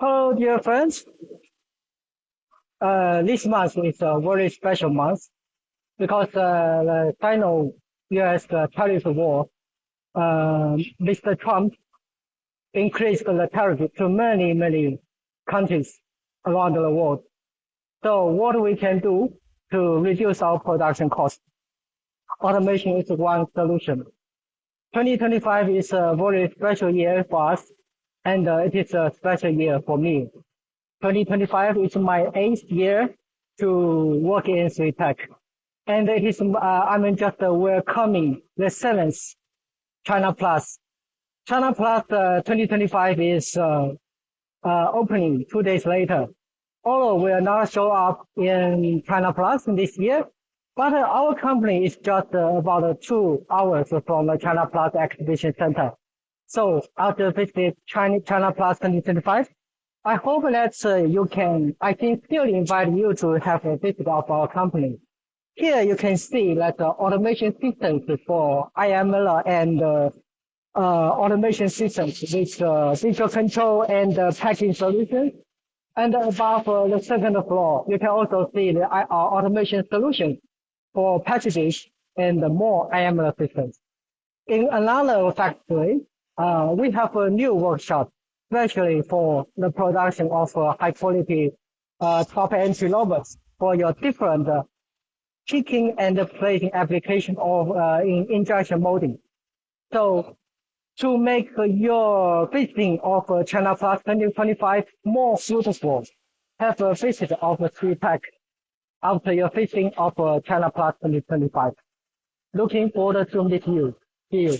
Hello, dear friends. This month is a very special month because the Sino-US tariff war, Mr. Trump increased the tariff to many countries around the world. So what we can do to reduce our production cost? Automation is one solution. 2025 is a very special year for us, and it is a special year for me. 2025 is my 8th year to work in Tech, and it is I'm just welcoming the 7th China Plus. China Plus 2025 is opening 2 days later. Although we will not show up in China Plus this year, but our company is just about 2 hours from the China Plus exhibition center. So after visiting China Plus 2025, I hope that I can still invite you to have a visit of our company. Here you can see that the automation systems for IML and automation systems with visual control and packing solutions. And above the second floor, you can also see the automation solutions for packages and more IML systems. In another factory, we have a new workshop, especially for the production of high quality top entry robots for your different picking and plating application of in injection molding. So to make your visiting of China Plus 2025 more beautiful, have a visit of Tech after your visiting of China Plus 2025. Looking forward to meet you. See you.